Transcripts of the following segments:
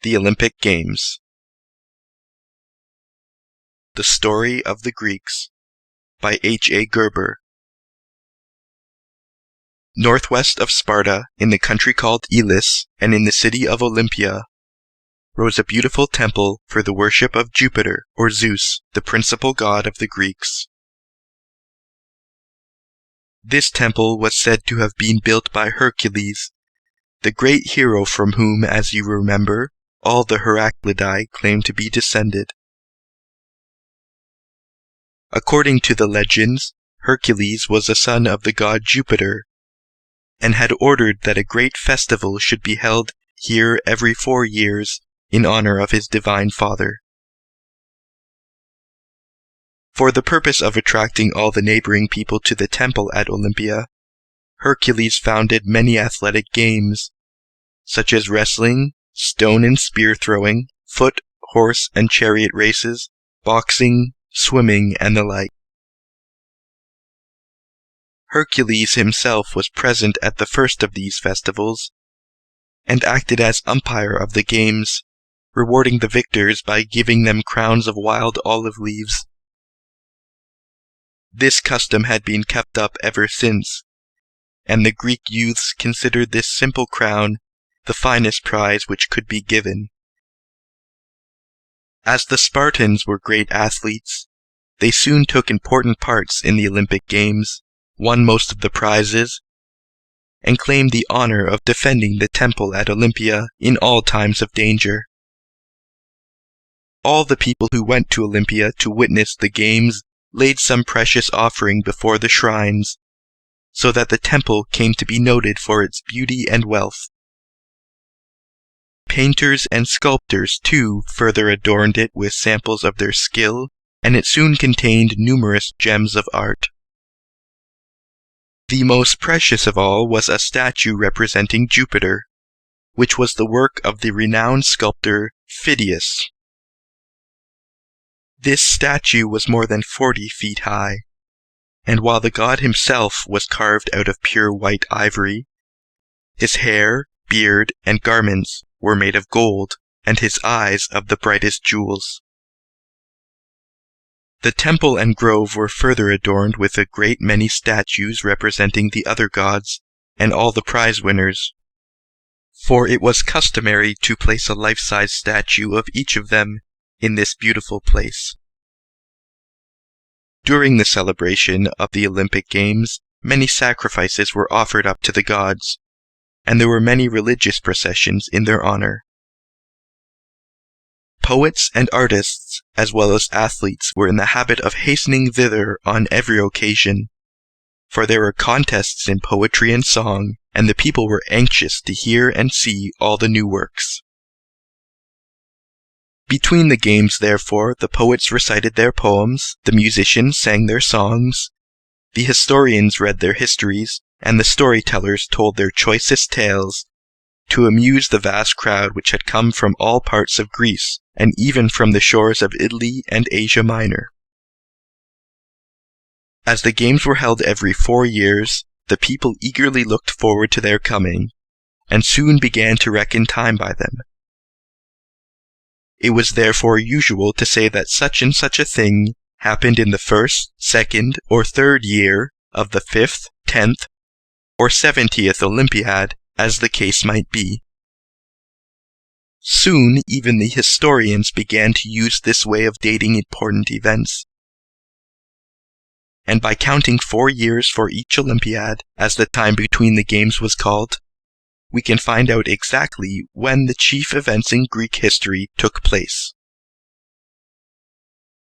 The Olympic Games. The Story of the Greeks by H.A. Guerber. Northwest of Sparta, in the country called Elis, and in the city of Olympia, rose a beautiful temple for the worship of Jupiter, or Zeus, the principal god of the Greeks. This temple was said to have been built by Hercules, the great hero from whom, as you remember, all the Heraclidae claim to be descended. According to the legends, Hercules was a son of the god Jupiter, and had ordered that a great festival should be held here every 4 years in honor of his divine father. For the purpose of attracting all the neighboring people to the temple at Olympia, Hercules founded many athletic games, such as wrestling, stone and spear throwing, foot, horse, and chariot races, boxing, swimming, and the like. Hercules himself was present at the first of these festivals, and acted as umpire of the games, rewarding the victors by giving them crowns of wild olive leaves. This custom had been kept up ever since, and the Greek youths considered this simple crown the finest prize which could be given. As the Spartans were great athletes, they soon took important parts in the Olympic Games, won most of the prizes, and claimed the honor of defending the temple at Olympia in all times of danger. All the people who went to Olympia to witness the games laid some precious offering before the shrines, so that the temple came to be noted for its beauty and wealth. Painters and sculptors, too, further adorned it with samples of their skill, and it soon contained numerous gems of art. The most precious of all was a statue representing Jupiter, which was the work of the renowned sculptor Phidias. This statue was more than 40 feet high, and while the god himself was carved out of pure white ivory, his hair, beard, and garments were made of gold, and his eyes of the brightest jewels. The temple and grove were further adorned with a great many statues representing the other gods and all the prize winners, for it was customary to place a life-size statue of each of them in this beautiful place. During the celebration of the Olympic Games, many sacrifices were offered up to the gods, and there were many religious processions in their honor. Poets and artists, as well as athletes, were in the habit of hastening thither on every occasion, for there were contests in poetry and song, and the people were anxious to hear and see all the new works. Between the games, therefore, the poets recited their poems, the musicians sang their songs, the historians read their histories, and the storytellers told their choicest tales, to amuse the vast crowd which had come from all parts of Greece, and even from the shores of Italy and Asia Minor. As the games were held every 4 years, the people eagerly looked forward to their coming, and soon began to reckon time by them. It was therefore usual to say that such and such a thing happened in the 1st, 2nd, or 3rd year of the 5th, 10th, or 70th Olympiad, as the case might be. Soon even the historians began to use this way of dating important events, and by counting 4 years for each Olympiad, as the time between the games was called, we can find out exactly when the chief events in Greek history took place.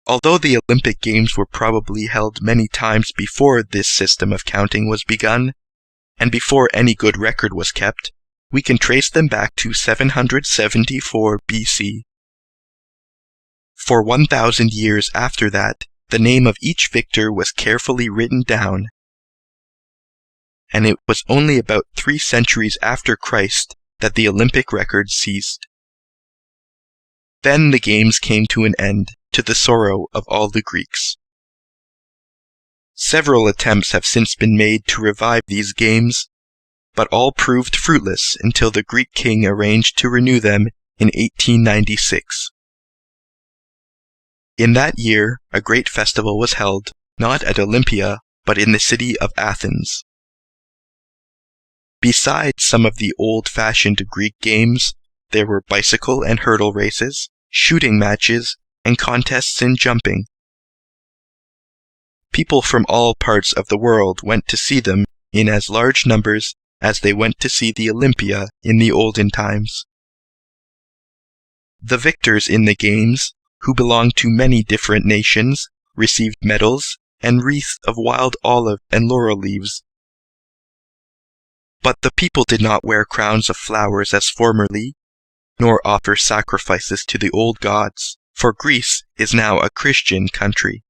Although the Olympic Games were probably held many times before this system of counting was begun, and before any good record was kept, we can trace them back to 774 BC. For 1,000 years after that, the name of each victor was carefully written down, and it was only about 3 centuries after Christ that the Olympic record ceased. Then the games came to an end, to the sorrow of all the Greeks. Several attempts have since been made to revive these games, but all proved fruitless until the Greek king arranged to renew them in 1896. In that year, a great festival was held, not at Olympia, but in the city of Athens. Besides some of the old-fashioned Greek games, there were bicycle and hurdle races, shooting matches, and contests in jumping. People from all parts of the world went to see them in as large numbers as they went to see the Olympia in the olden times. The victors in the games, who belonged to many different nations, received medals and wreaths of wild olive and laurel leaves. But the people did not wear crowns of flowers as formerly, nor offer sacrifices to the old gods, for Greece is now a Christian country.